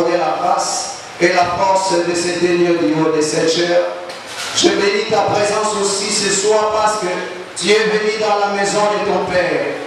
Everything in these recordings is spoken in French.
accordé la grâce et la force de se tenir au niveau de cette chair. Je bénis ta présence aussi ce soir parce que tu es venu dans la maison de ton Père.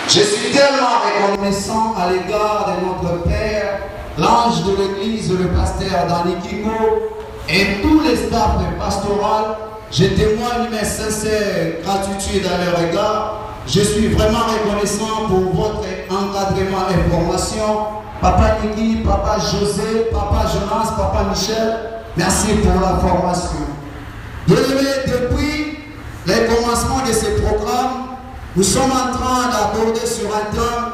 Je suis tellement reconnaissant à l'égard de notre Père, l'ange de l'église, le pasteur Dani Kingo et tous les staffs pastoral. Je témoigne mes sincères gratitude à leur égard. Je suis vraiment reconnaissant pour votre encadrement et formation. Papa Niki, Papa José, Papa Jonas, Papa Michel, merci pour la formation. Bien-aimés, depuis le commencement de ce programme, nous sommes en train d'aborder sur un thème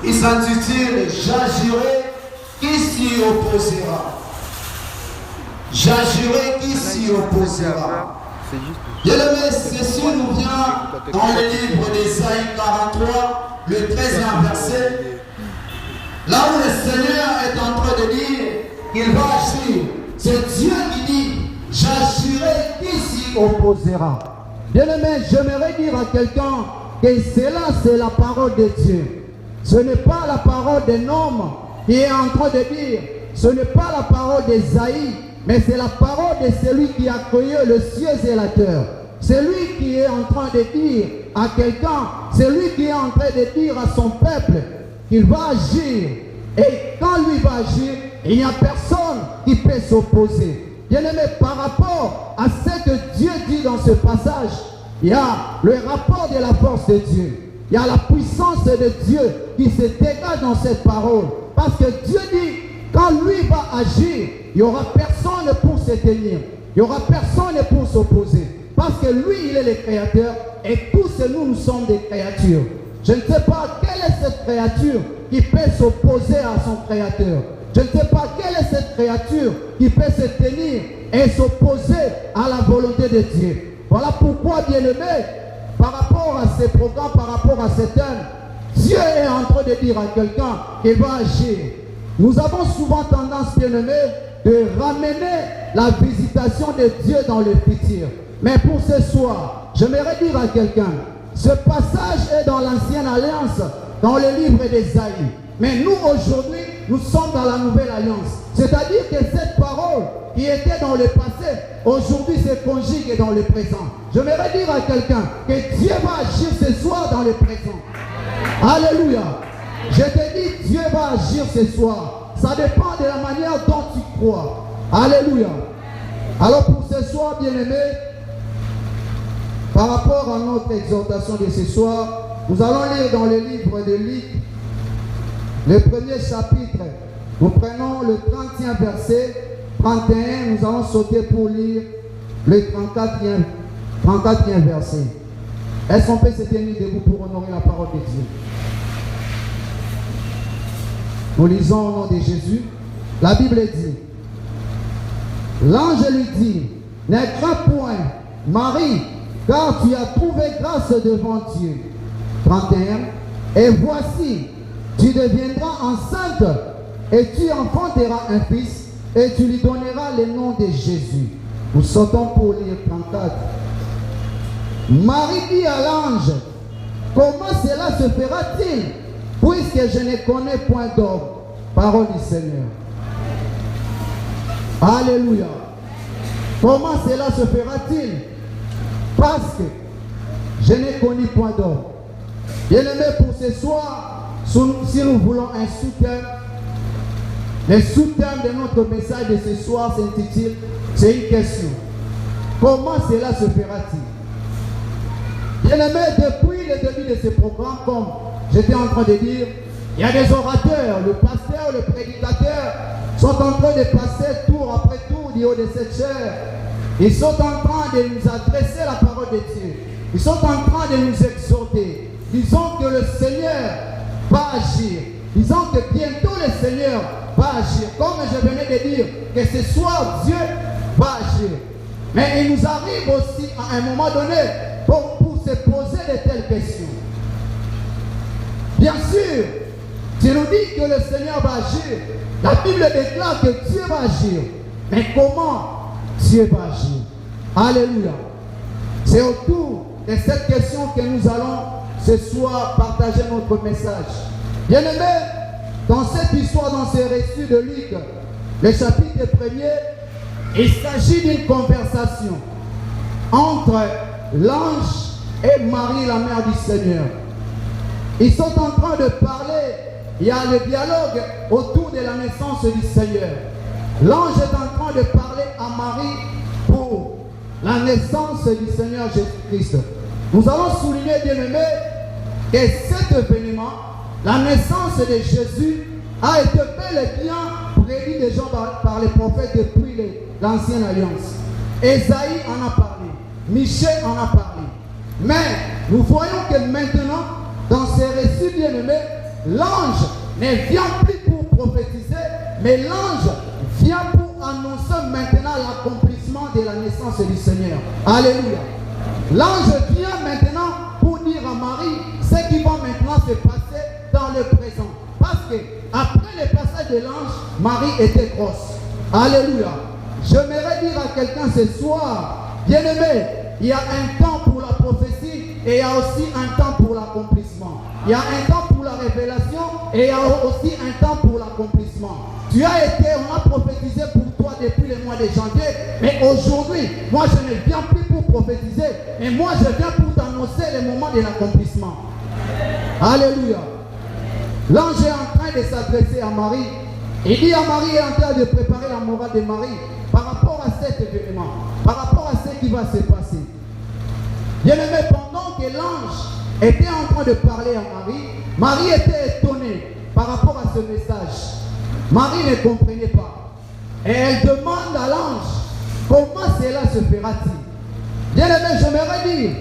qui s'intitule « J'agirai, qui s'y opposera ?» J'agirai, qui s'y opposera. Bien-aimés, ceci nous vient dans le livre d'Ésaïe 43, le 13e verset, là où le Seigneur est en train de dire qu'il va agir. C'est Dieu qui dit « J'agirai, qui s'y opposera ?» Bien-aimé, j'aimerais dire à quelqu'un que cela, c'est la parole de Dieu. Ce n'est pas la parole d'un homme qui est en train de dire, ce n'est pas la parole d'Ésaïe, mais c'est la parole de celui qui a créé le ciel et la terre. C'est lui qui est en train de dire à quelqu'un, c'est lui qui est en train de dire à son peuple qu'il va agir. Et quand lui va agir, il n'y a personne qui peut s'opposer. Bien-aimé, par rapport à ce que Dieu dit dans ce passage, il y a le rapport de la force de Dieu. Il y a la puissance de Dieu qui se dégage dans cette parole. Parce que Dieu dit, quand lui va agir, il n'y aura personne pour se tenir. Il n'y aura personne pour s'opposer. Parce que lui, il est le créateur et tous nous, nous sommes des créatures. Je ne sais pas quelle est cette créature qui peut s'opposer à son créateur. Je ne sais pas quelle est cette créature qui peut se tenir et s'opposer à la volonté de Dieu. Voilà pourquoi, bien-aimé, par rapport à ces programmes, par rapport à cet thème, Dieu est en train de dire à quelqu'un qu'il va agir. Nous avons souvent tendance, bien-aimé, de ramener la visitation de Dieu dans le futur. Mais pour ce soir, j'aimerais dire à quelqu'un, ce passage est dans l'Ancienne Alliance, dans le livre d'Ésaïe. Mais nous, aujourd'hui, nous sommes dans la Nouvelle Alliance. C'est-à-dire que cette parole qui était dans le passé, aujourd'hui se conjugue dans le présent. J'aimerais dire à quelqu'un que Dieu va agir ce soir dans le présent. Alléluia. Je te dis, Dieu va agir ce soir. Ça dépend de la manière dont tu crois. Alléluia. Alors pour ce soir, bien-aimé, par rapport à notre exhortation de ce soir, nous allons lire dans le livre de Luc, le premier chapitre. Nous prenons le 30e verset, 31, nous allons sauter pour lire le 34e verset. Est-ce qu'on peut se tenir debout pour honorer la parole de Dieu? Nous lisons au nom de Jésus. La Bible dit, l'ange lui dit, ne crains point, Marie, car tu as trouvé grâce devant Dieu. 31. Et voici, tu deviendras enceinte et tu enfanteras un fils et tu lui donneras le nom de Jésus. Nous sautons pour lire 34. Marie dit à l'ange, comment cela se fera-t-il puisque je ne connais point d'homme? Parole du Seigneur. Alléluia. Comment cela se fera-t-il? Parce que je n'ai connu point d'homme. Bien-aimé, pour ce soir, si nous voulons un sous-thème, le sous-thème de notre message de ce soir s'intitule, c'est une question. Comment cela se fera-t-il? Bien-aimé, depuis le début de ce programme, comme j'étais en train de dire, il y a des orateurs, le pasteur, le prédicateur sont en train de passer tour après tour du haut de cette chair. Ils sont en train de nous adresser la parole de Dieu. Ils sont en train de nous exhorter. Disons que le Seigneur va agir. Disons que bientôt le Seigneur va agir. Comme je venais de dire, que ce soir Dieu va agir. Mais il nous arrive aussi à un moment donné pour se poser de telles questions. Bien sûr, tu nous dis que le Seigneur va agir. La Bible déclare que Dieu va agir. Mais comment Dieu va agir? Alléluia. C'est autour de cette question que nous allons ce soir partager notre message. Bien-aimés, Dans cette histoire, dans ce récit de Luc, le chapitre 1er, il s'agit d'une conversation entre l'ange et Marie, la mère du Seigneur. Ils sont en train de parler, il y a le dialogue autour de la naissance du Seigneur. L'ange est en train de parler à Marie pour la naissance du Seigneur Jésus-Christ. Nous allons souligner, bien-aimés, que cet événement, la naissance de Jésus, a été bel et bien prédit déjà par les prophètes depuis l'ancienne alliance. Ésaïe en a parlé, Michée en a parlé. Mais nous voyons que maintenant, dans ces récits bien-aimés, l'ange ne vient plus pour prophétiser, mais l'ange vient pour annoncer maintenant l'accomplissement de la naissance du Seigneur. Alléluia. L'ange vient maintenant pour dire à Marie ce qui va maintenant se passer dans le présent. Parce que après le passage de l'ange, Marie était grosse. Alléluia. J'aimerais dire à quelqu'un ce soir, bien-aimé, il y a un temps pour la prophétie et il y a aussi un temps pour l'accomplissement. Il y a un temps pour la révélation et il y a aussi un temps pour l'accomplissement. Tu as été, on a prophétisé pour toi depuis le mois de janvier, mais aujourd'hui, moi je ne viens plus pour prophétiser, mais moi je viens pour t'annoncer le moment de l'accomplissement. Alléluia. L'ange est en train de s'adresser à Marie. Il dit à Marie, il est en train de préparer la morale de Marie par rapport à cet événement, par rapport à ce qui va se passer. Bien-aimé, pendant que l'ange était en train de parler à Marie, Marie était étonnée par rapport à ce message. Marie ne comprenait pas. Et elle demande à l'ange, comment cela se fera-t-il? Bien-aimé, j'aimerais dire,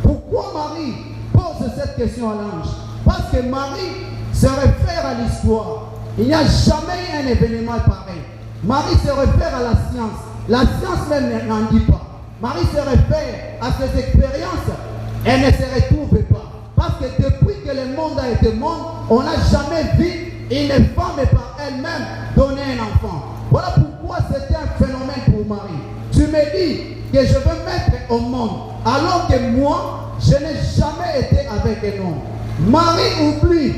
pourquoi Marie pose cette question à l'ange? Parce que Marie se réfère à l'histoire. Il n'y a jamais eu un événement pareil. Marie se réfère à la science. La science même n'en dit pas. Marie se réfère à ses expériences. Elle ne se retrouve pas. Parce que depuis que le monde a été monde, on n'a jamais vu une femme par elle-même donner un enfant. Voilà pourquoi c'était un phénomène pour Marie. Tu me dis que je veux mettre au monde, alors que moi, je n'ai jamais été avec un homme. Marie oublie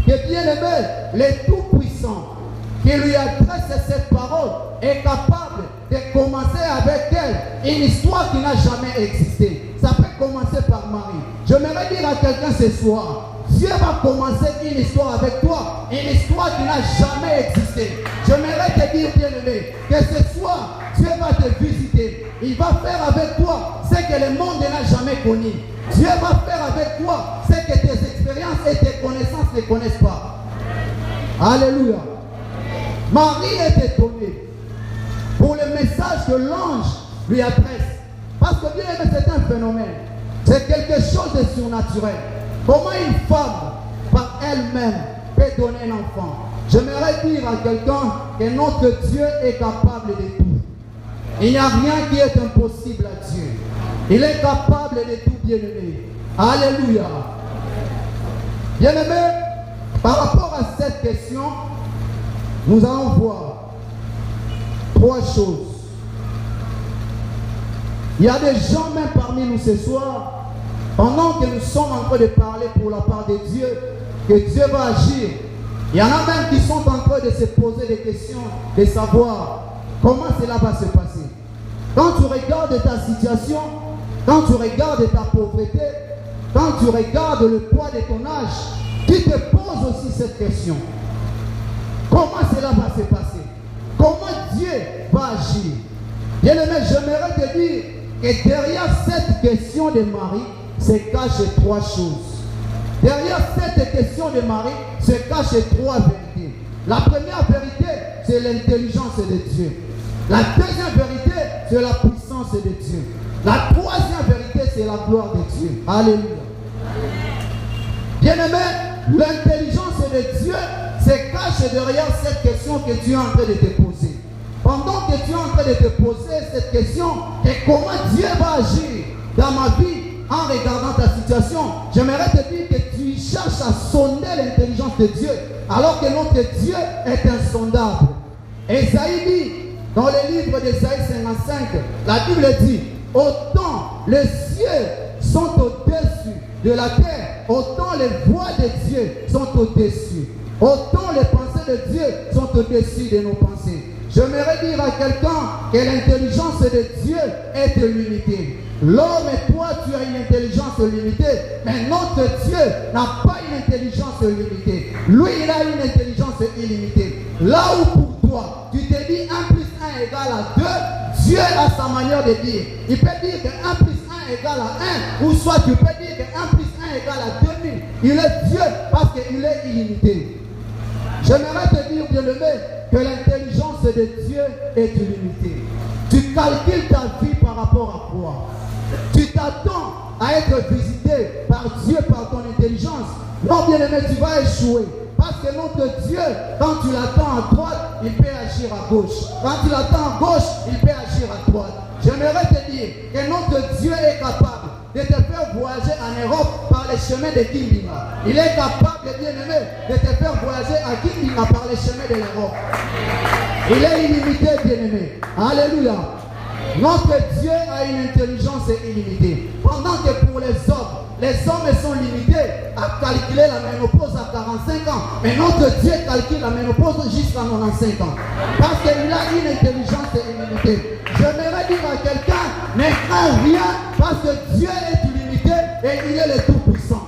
que bien-aimé, le Tout-Puissant, qui lui adresse cette parole, est capable de commencer avec elle une histoire qui n'a jamais existé. Ça peut commencer par Marie. J'aimerais dire à quelqu'un ce soir, Dieu va commencer une histoire avec toi, une histoire qui n'a jamais existé. J'aimerais te dire, bien-aimé, que ce soir, Dieu va te visiter. Il va faire avec toi ce que le monde n'a jamais connu. Dieu va faire avec toi ce que tes expériences et tes connaissances ne connaissent pas. Alléluia. Marie est étonnée pour le message que l'ange lui adresse. Parce que bien aimé, c'est un phénomène. C'est quelque chose de surnaturel. Comment une femme, par elle-même, peut donner un enfant? J'aimerais dire à quelqu'un que notre Dieu est capable de tout. Il n'y a rien qui est impossible à Dieu. Il est capable de tout, bien-aimé. Alléluia. Bien-aimé, par rapport à cette question, nous allons voir trois choses. Il y a des gens même parmi nous ce soir, pendant que nous sommes en train de parler pour la part de Dieu, que Dieu va agir. Il y en a même qui sont en train de se poser des questions, de savoir comment cela va se passer. Quand tu regardes ta situation, quand tu regardes ta pauvreté, quand tu regardes le poids de ton âge, tu te poses aussi cette question. Comment cela va se passer? Comment Dieu va agir? Bien-aimé, j'aimerais te dire que derrière cette question de Marie se cachent trois choses. Derrière cette question de Marie se cachent trois vérités. La première vérité, c'est l'intelligence de Dieu. La deuxième vérité, c'est la puissance de Dieu. La troisième vérité, c'est la gloire de Dieu. Alléluia. Bien-aimé, l'intelligence de Dieu se cache derrière cette question que tu es en train de te poser. Pendant que tu es en train de te poser cette question, et comment Dieu va agir dans ma vie en regardant ta situation, j'aimerais te dire que tu cherches à sonder l'intelligence de Dieu, alors que notre Dieu est insondable. Esaïe dit, dans le livre d'Esaïe 55, la Bible dit, autant les cieux sont au-dessus de la terre, autant les voies de Dieu sont au-dessus. Autant les pensées de Dieu sont au-dessus de nos pensées. J'aimerais dire à quelqu'un que l'intelligence de Dieu est limitée. L'homme et toi, tu as une intelligence limitée, mais notre Dieu n'a pas une intelligence limitée. Lui, il a une intelligence illimitée. Là où pour toi, tu te dis 1 plus 1 égale à 2, Dieu a sa manière de dire. Il peut dire que 1 plus 1 égale à 1, ou soit tu peux dire que 1 plus 1 égale à 2000. Il est Dieu parce qu'il est illimité. J'aimerais te dire, bien-aimé, que l'intelligence de Dieu est illimitée. Tu calcules ta vie par rapport à quoi? Tu t'attends à être visité par Dieu, par ton intelligence. Non, bien-aimé, tu vas échouer. Parce que notre Dieu, quand tu l'attends à droite, il peut agir à gauche. Quand tu l'attends à gauche, il peut agir à droite. J'aimerais te dire que notre Dieu est capable de te faire voyager en Europe par les chemins de Kimbinga. Il est capable, bien-aimé, de te faire voyager à Kimbinga par les chemins de l'Europe. Il est illimité, bien-aimé. Alléluia. Notre Dieu a une intelligence illimitée. Pendant que pour les hommes sont limités à calculer la ménopause à 45 ans. Mais notre Dieu calcule la ménopause jusqu'à 95 ans. Parce qu'il a une intelligence illimitée. J'aimerais dire à quelqu'un, ne crains rien parce que Dieu est illimité et il est le Tout-Puissant.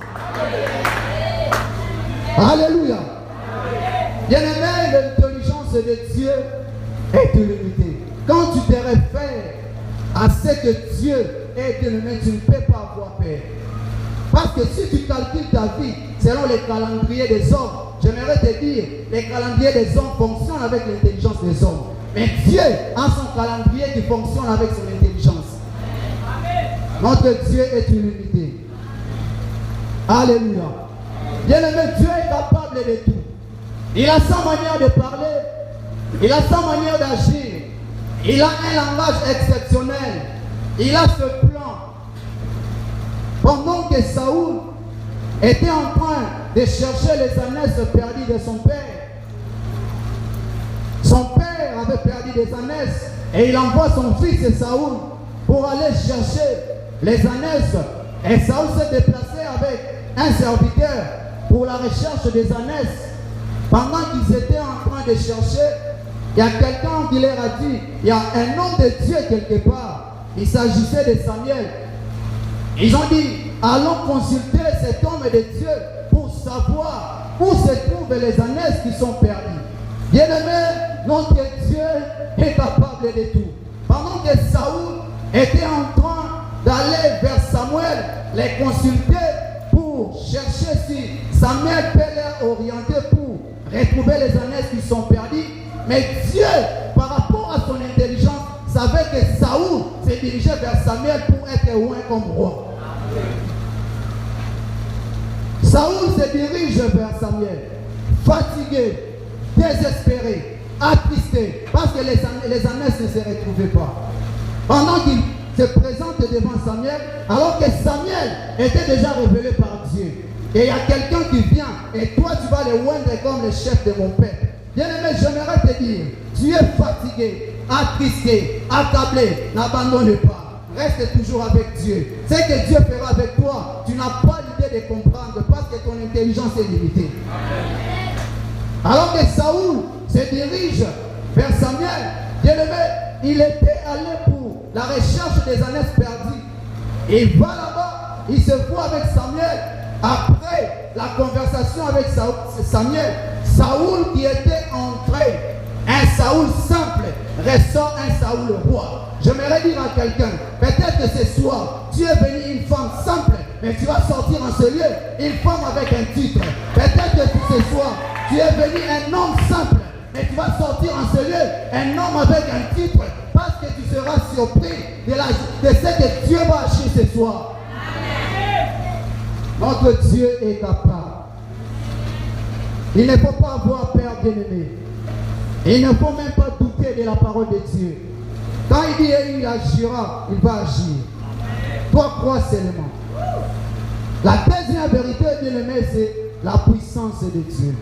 Alléluia. Bien-aimé, l'intelligence de Dieu est illimitée. Quand tu te réfères à ce que Dieu est illimité, tu ne peux pas avoir peur. Parce que si tu calcules ta vie selon les calendriers des hommes, j'aimerais te dire, les calendriers des hommes fonctionnent avec l'intelligence des hommes. Mais Dieu a son calendrier qui fonctionne avec son intelligence. Notre Dieu est illimité. Alléluia. Bien-aimé, Dieu est capable de tout. Il a sa manière de parler. Il a sa manière d'agir. Il a un langage exceptionnel. Il a ce plan. Pendant que Saoul était en train de chercher les ânesses perdues de son père, son père avait perdu des ânesses et il envoie son fils Saoul pour aller chercher les ânesses. Et Saoul s'est déplacé avec un serviteur pour la recherche des ânesses. Pendant qu'ils étaient en train de chercher, il y a quelqu'un qui leur a dit, il y a un homme de Dieu quelque part. Il s'agissait de Samuel. Ils ont dit, allons consulter cet homme de Dieu pour savoir où se trouvent les ânesses qui sont perdues. Bien-aimé, notre Dieu est capable de tout. Pendant que Saoul était en train d'aller vers Samuel, les consulter pour chercher si Samuel peut les orienter pour retrouver les ânesses qui sont perdues. Mais Dieu, par rapport à son intelligence, savait que Saoul se dirigeait vers Samuel pour être loin comme roi. Saoul se dirige vers Samuel, fatigué, désespéré, attristé, parce que les ânesses ne se retrouvaient pas. Pendant qu'il se présente devant Samuel, alors que Samuel était déjà révélé par Dieu. Et il y a quelqu'un qui vient, et toi tu vas le oindre comme le chef de mon peuple. Bien-aimé, j'aimerais te dire, tu es fatigué, attristé, accablé, n'abandonne pas. Reste toujours avec Dieu. Ce que Dieu fera avec toi, tu n'as pas l'idée de comprendre parce que ton intelligence est limitée. Alors que Saoul se dirige vers Samuel, bien-aimé, il était allé pour la recherche des ânesses perdues. Il va là-bas, il se voit avec Samuel. Après la conversation avec Samuel, Saoul qui était entré, un Saoul simple, ressort un Saoul roi. J'aimerais dire à quelqu'un, peut-être que ce soir, tu es venu une femme simple, mais tu vas sortir en ce lieu, une femme avec un titre. Peut-être que ce soir, tu es venu un homme simple, mais tu vas sortir en ce lieu, un homme avec un titre, parce que tu seras surpris de ce que Dieu va acheter ce soir. Notre Dieu est capable. Il ne faut pas avoir peur, bien-aimé. Il ne faut même pas douter de la parole de Dieu. Quand il dit et il agira, il va agir. Toi, crois seulement. La deuxième vérité, bien-aimé, c'est la puissance de Dieu.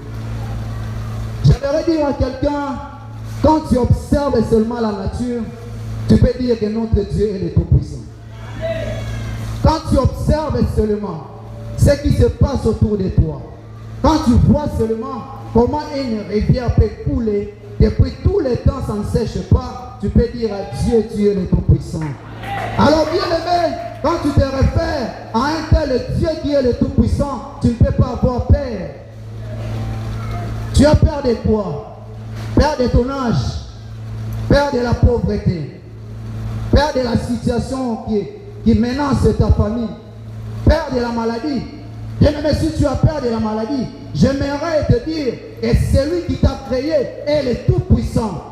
J'aimerais dire à quelqu'un, quand tu observes seulement la nature, tu peux dire que notre Dieu est le Tout-Puissant. Quand tu observes seulement ce qui se passe autour de toi, quand tu vois seulement comment une rivière peut couler depuis tous les temps, ça ne sèche pas, tu peux dire à Dieu, Dieu le Tout-Puissant. Alors bien aimé, quand tu te réfères à un tel Dieu qui est le Tout-Puissant, tu ne peux pas avoir peur. Tu as peur de quoi? Peur de ton âge, peur de la pauvreté, peur de la situation qui menace ta famille, peur de la maladie. Bien aimé, si tu as peur de la maladie, j'aimerais te dire que celui qui t'a créé est le Tout-Puissant.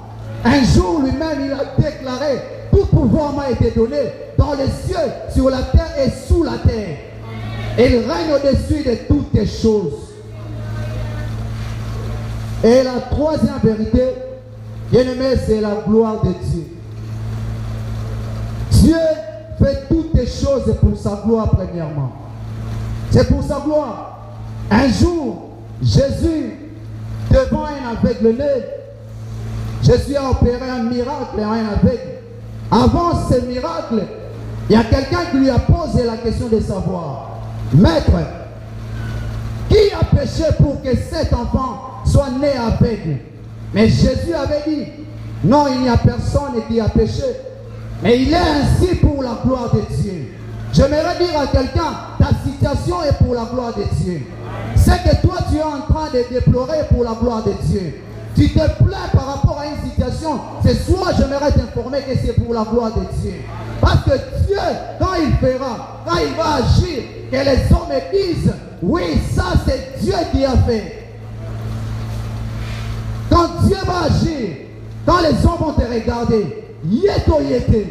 Un jour lui-même, il a déclaré: tout pouvoir m'a été donné dans les cieux, sur la terre et sous la terre. Il règne au-dessus de toutes les choses. Et la troisième vérité, bien aimé, c'est la gloire de Dieu. Dieu fait toutes les choses pour sa gloire premièrement. C'est pour sa gloire. Un jour, Jésus, devant un aveugle-né, Jésus a opéré un miracle à un aveugle. Avant ce miracle, il y a quelqu'un qui lui a posé la question de savoir: Maître, qui a péché pour que cet enfant soit né aveugle? Mais Jésus avait dit: non, il n'y a personne qui a péché, mais il est ainsi pour la gloire de Dieu. J'aimerais dire à quelqu'un: ta situation est pour la gloire de Dieu. Ce que toi tu es en train de déplorer pour la gloire de Dieu. Tu te plains par rapport à une situation. Ce soir, j'aimerais t'informer que c'est pour la gloire de Dieu. Parce que Dieu, quand il fera, quand il va agir, que les hommes disent: oui, ça c'est Dieu qui a fait. Quand Dieu va agir, quand les hommes vont te regarder, yeto yete,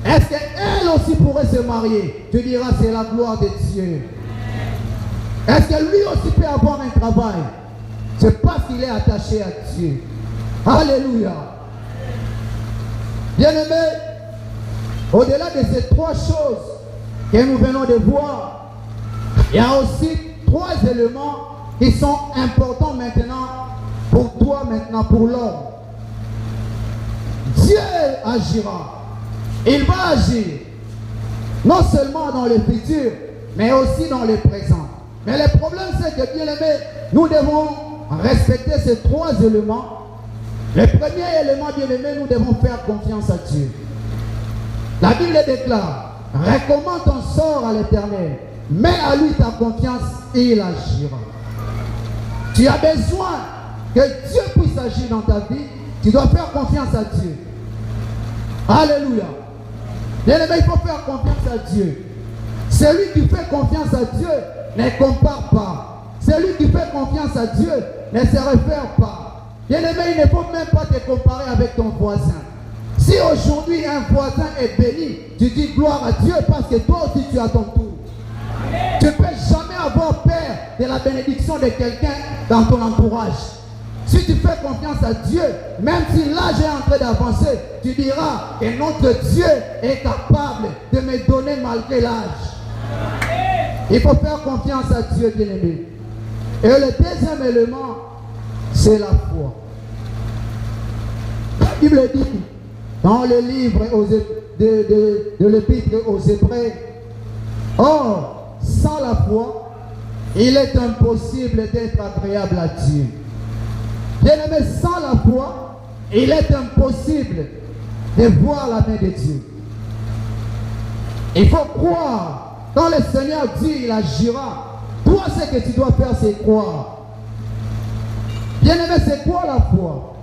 est-ce qu'elle aussi pourrait se marier? Tu diras: c'est la gloire de Dieu. Est-ce que lui aussi peut avoir un travail? C'est parce qu'il est attaché à Dieu. Alléluia. Bien-aimé, au-delà de ces trois choses que nous venons de voir, il y a aussi trois éléments qui sont importants maintenant pour toi, maintenant pour l'homme. Dieu agira. Il va agir non seulement dans le futur, mais aussi dans le présent. Mais le problème, c'est que, bien aimé, nous devons respecter ces trois éléments. Le premier élément, bien aimé, nous devons faire confiance à Dieu. La Bible déclare: recommande ton sort à l'Éternel, mets à lui ta confiance et il agira. Tu as besoin que Dieu puisse agir dans ta vie, tu dois faire confiance à Dieu. Alléluia. Bien aimé, il faut faire confiance à Dieu. Celui qui fait confiance à Dieu ne compare pas. Celui qui fait confiance à Dieu ne se réfère pas. Bien aimé, il ne faut même pas te comparer avec ton voisin. Si aujourd'hui un voisin est béni, tu dis gloire à Dieu parce que toi aussi tu as ton tour. Tu ne peux jamais avoir peur de la bénédiction de quelqu'un dans ton entourage. Si tu fais confiance à Dieu, même si l'âge est en train d'avancer, tu diras que notre Dieu est capable de me donner malgré l'âge. Il faut faire confiance à Dieu, bien-aimé. Et le deuxième élément, c'est la foi. La Bible dit dans le livre de l'Épître aux Hébreux: or, sans la foi, il est impossible d'être agréable à Dieu. Bien-aimé, sans la foi, il est impossible de voir la main de Dieu. Il faut croire. Quand le Seigneur dit il agira, toi ce que tu dois faire c'est croire. Bien-aimé, c'est quoi la foi?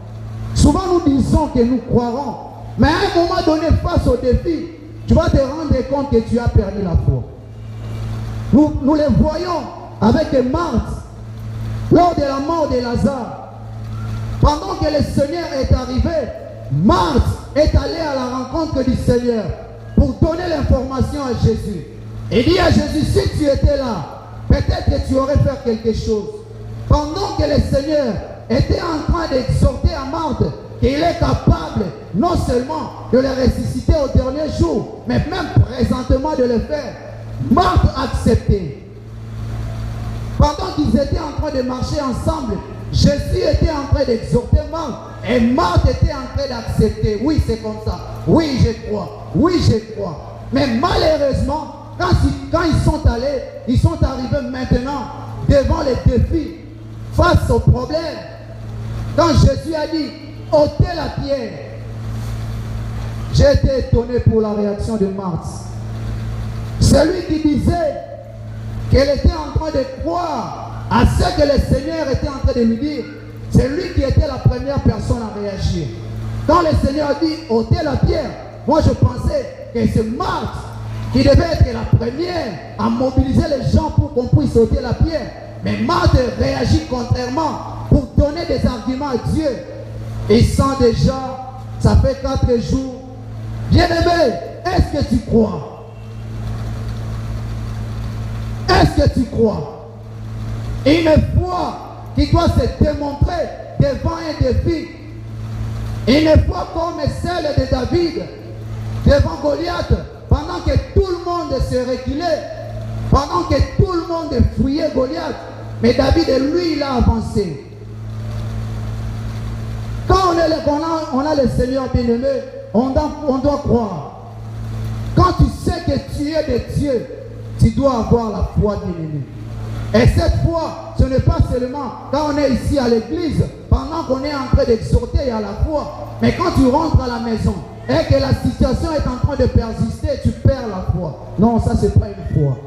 Souvent nous disons que nous croirons, mais à un moment donné, face au défi, tu vas te rendre compte que tu as perdu la foi. Nous les voyons avec Marthe lors de la mort de Lazare. Pendant que le Seigneur est arrivé, Marthe est allée à la rencontre du Seigneur pour donner l'information à Jésus. Il dit à Jésus: si tu étais là, peut-être que tu aurais fait quelque chose. Pendant que le Seigneur était en train d'exhorter à Marthe qu'il est capable non seulement de le ressusciter au dernier jour, mais même présentement de le faire, Marthe a accepté. Pendant qu'ils étaient en train de marcher ensemble, Jésus était en train d'exhorter Marthe et Marthe était en train d'accepter. Oui, c'est comme ça. Oui, je crois. Oui, je crois. Mais malheureusement, quand ils sont allés, ils sont arrivés maintenant devant les défis, face aux problèmes, quand Jésus a dit, ôtez la pierre, j'ai été étonné pour la réaction de Marthe. Celui qui disait qu'elle était en train de croire à ce que le Seigneur était en train de lui dire, c'est lui qui était la première personne à réagir. Quand le Seigneur a dit, ôtez la pierre, moi je pensais que c'est Marthe qui devait être la première à mobiliser les gens pour qu'on puisse ôter la pierre. Mais Marthe réagit contrairement pour donner des arguments à Dieu. Et sans déjà, ça fait 4 jours. Bien-aimé, est-ce que tu crois? Est-ce que tu crois? Une foi qui doit se démontrer devant un défi. Une foi comme celle de David devant Goliath, pendant que tout le monde se reculait, pendant que tout le monde fouillait Goliath, mais David, lui, il a avancé. Quand on a le Seigneur bien-aimé, on doit croire. Quand tu sais que tu es de Dieu, tu dois avoir la foi bien-aimé. Et cette foi, ce n'est pas seulement quand on est ici à l'église, pendant qu'on est en train d'exhorter à la foi, mais quand tu rentres à la maison et que la situation est en train de persister, tu perds la foi. Non, ça c'est pas une foi.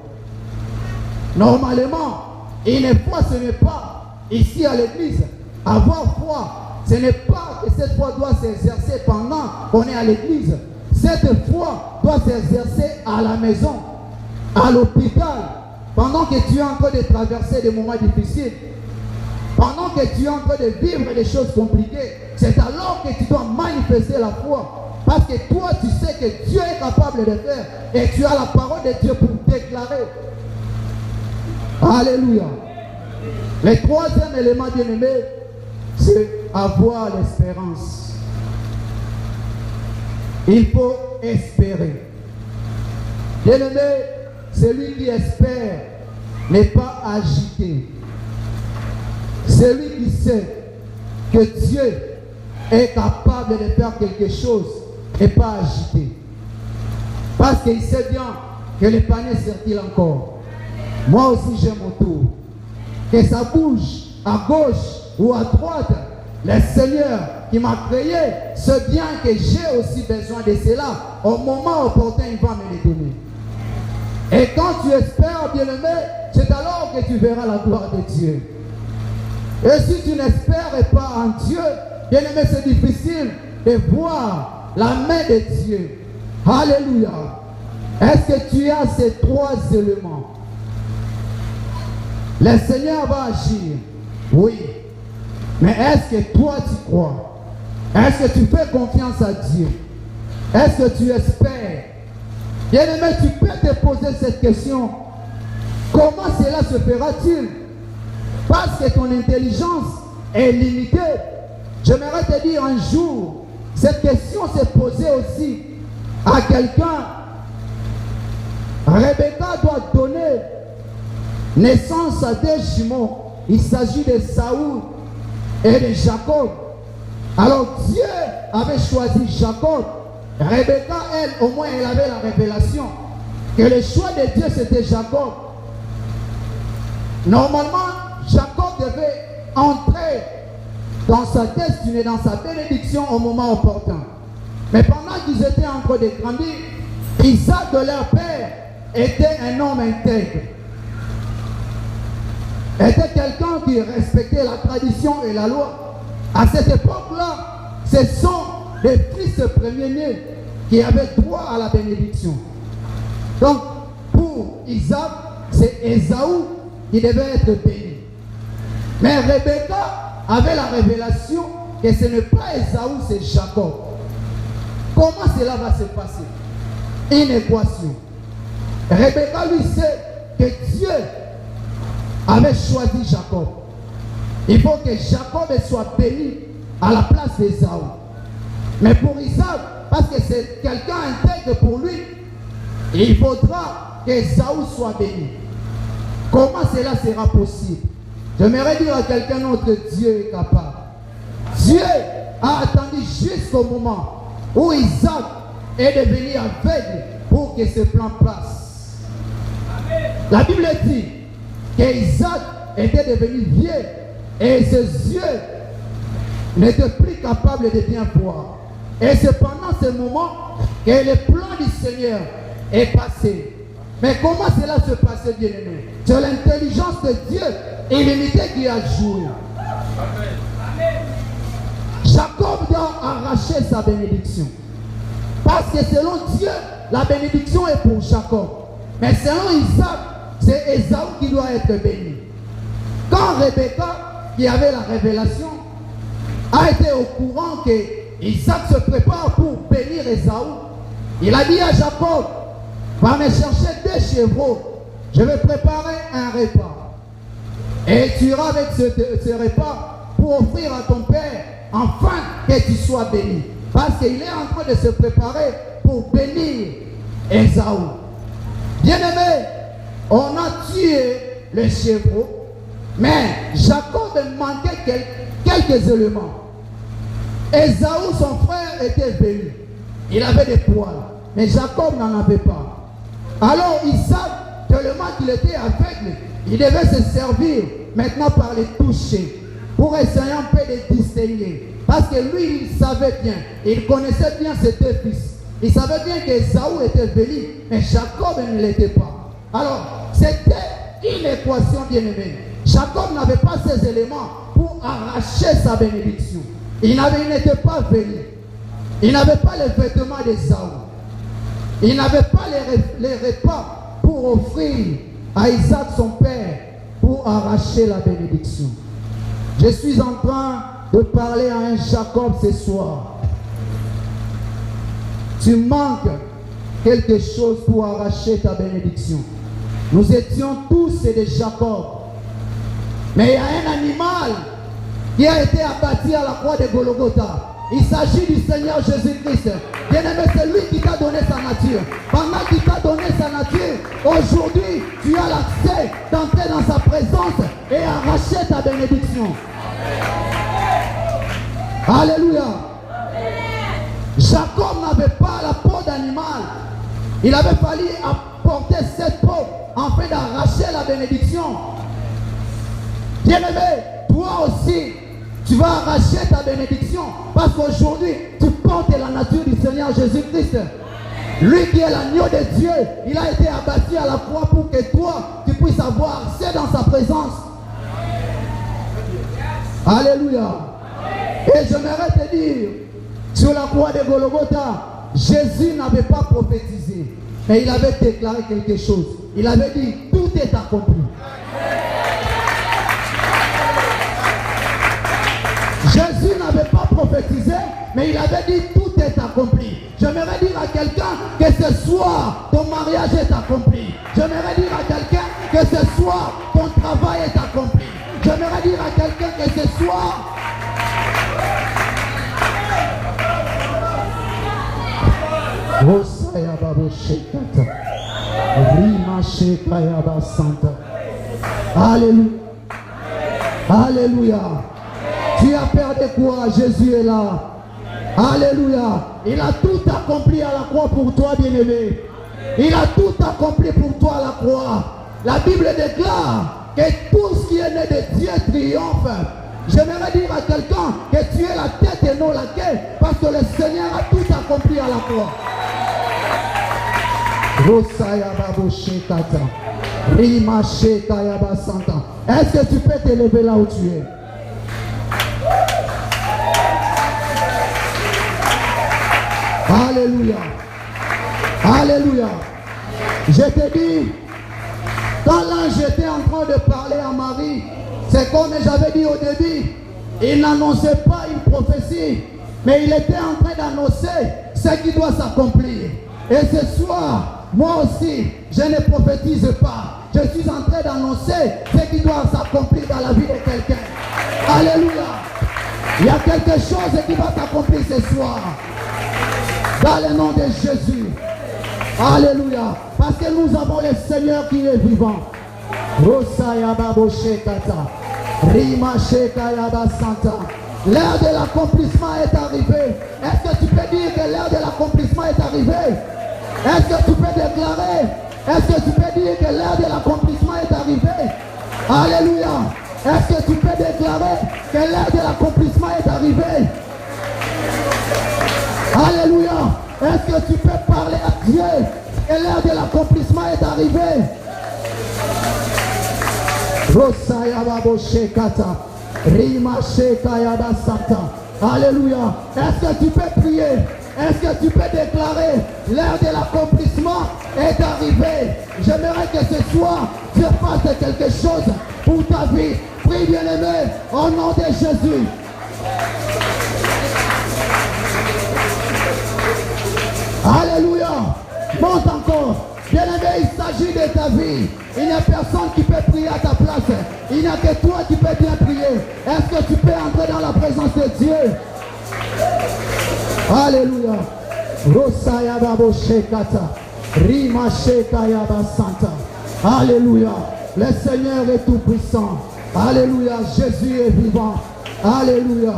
Normalement, une foi, ce n'est pas ici à l'église. Avoir foi, ce n'est pas que cette foi doit s'exercer pendant qu'on est à l'église. Cette foi doit s'exercer à la maison, à l'hôpital, pendant que tu es en train de traverser des moments difficiles, pendant que tu es en train de vivre des choses compliquées. C'est alors que tu dois manifester la foi. Parce que toi, tu sais que Dieu est capable de faire et tu as la parole de Dieu pour déclarer. Alléluia. Le troisième élément, bien-aimé, c'est avoir l'espérance. Il faut espérer. Bien-aimé, celui qui espère n'est pas agité. Celui qui sait que Dieu est capable de faire quelque chose n'est pas agité. Parce qu'il sait bien que le panier sert-il encore. Moi aussi j'ai mon tour. Que ça bouge à gauche ou à droite, le Seigneur qui m'a créé sait bien que j'ai aussi besoin de cela. Au moment opportun, il va me le donner. Et quand tu espères, bien-aimé, c'est alors que tu verras la gloire de Dieu. Et si tu n'espères pas en Dieu, bien-aimé, c'est difficile de voir la main de Dieu. Alléluia. Est-ce que tu as ces 3 éléments? Le Seigneur va agir. Oui. Mais est-ce que toi tu crois? Est-ce que tu fais confiance à Dieu? Est-ce que tu espères? Bien-aimé, tu peux te poser cette question. Comment cela se fera-t-il? Parce que ton intelligence est limitée. J'aimerais te dire un jour, cette question s'est posée aussi à quelqu'un. Rebecca doit donner naissance à 2 jumeaux. Il s'agit de Saoul et de Jacob. Alors Dieu avait choisi Jacob. Rebecca, elle, au moins, elle avait la révélation que le choix de Dieu, c'était Jacob. Normalement, Jacob devait entrer dans sa destinée, dans sa bénédiction au moment opportun. Mais pendant qu'ils étaient en train de grandir, Isaac de leur père était un homme intègre. Était quelqu'un qui respectait la tradition et la loi. À cette époque-là, ce sont les fils premiers-nés qui avaient droit à la bénédiction. Donc, pour Isaac, c'est Ésaü qui devait être béni. Mais Rebecca avait la révélation que ce n'est pas Ésaü, c'est Jacob. Comment cela va se passer? Une équation. Rebecca lui sait que Dieu avait choisi Jacob. Il faut que Jacob soit béni à la place d'Ésaü. Mais pour Isaac, parce que c'est quelqu'un intègre pour lui, il faudra qu'Ésaü soit béni. Comment cela sera possible? J'aimerais dire à quelqu'un d'autre que Dieu est capable. Dieu a attendu jusqu'au moment où Isaac est devenu aveugle pour que ce plan passe. La Bible dit qu'Isaac était devenu vieux et ses yeux n'étaient plus capables de bien voir. Et c'est pendant ce moment que le plan du Seigneur est passé. Mais comment cela se passait, bien-aimé? C'est l'intelligence de Dieu illimitée qui a joué. Jacob doit arracher sa bénédiction. Parce que selon Dieu, la bénédiction est pour Jacob. Mais selon Isaac, c'est Ésaü qui doit être béni. Quand Rebecca, qui avait la révélation, a été au courant que Isaac se prépare pour bénir Ésaü, il a dit à Jacob, va me chercher 2 chevreaux, je vais préparer un repas. Et tu iras avec ce repas pour offrir à ton père, afin que tu sois béni. Parce qu'il est en train de se préparer pour bénir Ésaü. Bien-aimé, on a tué le chevreau, mais Jacob manquait quelques éléments. Ésaü, son frère, était velu. Il avait des poils, mais Jacob n'en avait pas. Alors Isaac, tellement qu'il était aveugle, il devait se servir maintenant par les toucher pour essayer un peu de distinguer. Parce que lui, il savait bien, il connaissait bien ses 2 fils. Il savait bien qu'Ésaü était velu, mais Jacob ne l'était pas. Alors, c'était une équation bien-aimée. Jacob n'avait pas ces éléments pour arracher sa bénédiction. Il n'était pas velu. Il n'avait pas les vêtements d'Ésaü. Il n'avait pas les repas pour offrir à Isaac son père pour arracher la bénédiction. Je suis en train de parler à un Jacob ce soir. Tu manques quelque chose pour arracher ta bénédiction. Nous étions tous des Jacob. Mais il y a un animal qui a été abattu à la croix de Golgotha. Il s'agit du Seigneur Jésus-Christ. Bien-aimé, c'est lui qui t'a donné sa nature. Pendant qu'il t'a donné sa nature, aujourd'hui, tu as l'accès d'entrer dans sa présence et arracher ta bénédiction. Alléluia. Jacob n'avait pas la peau d'animal. Il avait fallu apporter cette peau afin d'arracher la bénédiction. Bien-aimé, toi aussi, tu vas arracher ta bénédiction parce qu'aujourd'hui, tu portes la nature du Seigneur Jésus-Christ. Lui qui est l'agneau de Dieu, il a été abattu à la croix pour que toi, tu puisses avoir accès dans sa présence. Alléluia. Et j'aimerais te dire, sur la croix de Golgotha, Jésus n'avait pas prophétisé, mais il avait déclaré quelque chose. Il avait dit, tout est accompli. Jésus n'avait pas prophétisé, mais il avait dit, tout est accompli. J'aimerais dire à quelqu'un que ce soir, ton mariage est accompli. J'aimerais dire à quelqu'un que ce soir, ton travail est accompli. J'aimerais dire à quelqu'un que ce soir, Alléluia. Alléluia. Tu as perdu quoi? Jésus est là. Alléluia. Il a tout accompli à la croix pour toi, bien-aimé. Il a tout accompli pour toi à la croix. La Bible déclare que tout ce qui est né de Dieu triomphe. J'aimerais dire à quelqu'un que tu es la tête et non la queue, parce que le Seigneur a tout accompli à la croix. Est-ce que tu peux te lever là où tu es? Alléluia. Alléluia. Je te dis, quand l'ange était en train de parler à Marie, c'est comme j'avais dit au début, il n'annonçait pas une prophétie, mais il était en train d'annoncer ce qui doit s'accomplir. Et ce soir, moi aussi, je ne prophétise pas. Je suis en train d'annoncer ce qui doit s'accomplir dans la vie de quelqu'un. Alléluia. Il y a quelque chose qui va s'accomplir ce soir. Dans le nom de Jésus. Alléluia. Parce que nous avons le Seigneur qui est vivant. L'heure de l'accomplissement est arrivée. Est-ce que tu peux dire que l'heure de l'accomplissement est arrivée? Est-ce que tu peux déclarer? Est-ce que tu peux dire que l'heure de l'accomplissement est arrivée? Alléluia. Est-ce que tu peux déclarer que l'heure de l'accomplissement est arrivée? Alléluia. Est-ce que tu peux parler à Dieu que l'heure de l'accomplissement est arrivée? Alléluia. Est-ce que tu peux prier? Est-ce que tu peux déclarer l'heure de l'accomplissement est arrivée? J'aimerais que ce soir Dieu fasse quelque chose pour ta vie. Prie bien-aimé au nom de Jésus. Alléluia. Monte encore. Bien-aimé, il s'agit de ta vie. Il n'y a personne qui peut prier à ta place. Il n'y a que toi qui peux bien prier. Est-ce que tu peux entrer dans la présence de Dieu? Alléluia. Rosaya babo shekata. Rima shekaya basanta. Alléluia. Le Seigneur est tout puissant. Alléluia. Jésus est vivant. Alléluia.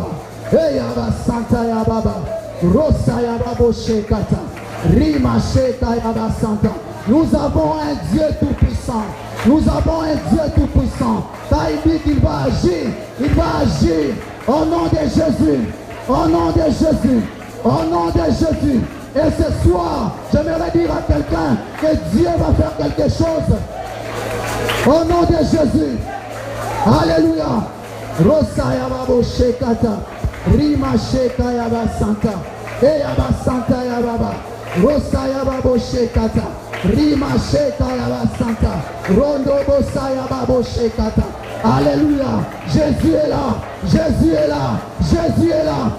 Eya basanta ya baba. Rosaya babo shekata. Rima shekaya basanta. Nous avons un Dieu tout puissant. Nous avons un Dieu tout puissant. Quand il dit qu'il va agir, il va agir au nom de Jésus. Au nom de Jésus. Au nom de Jésus. Et ce soir, j'aimerais dire à quelqu'un que Dieu va faire quelque chose. Au nom de Jésus. Alléluia. Rosaya babo shekata. Rima shekaya basanta. Eya basanta ya baba. Rosaya babo shekata. Rima shekaya basanta. Rondo bosaya babo shekata. Alléluia. Jésus est là. Jésus est là. Jésus est là.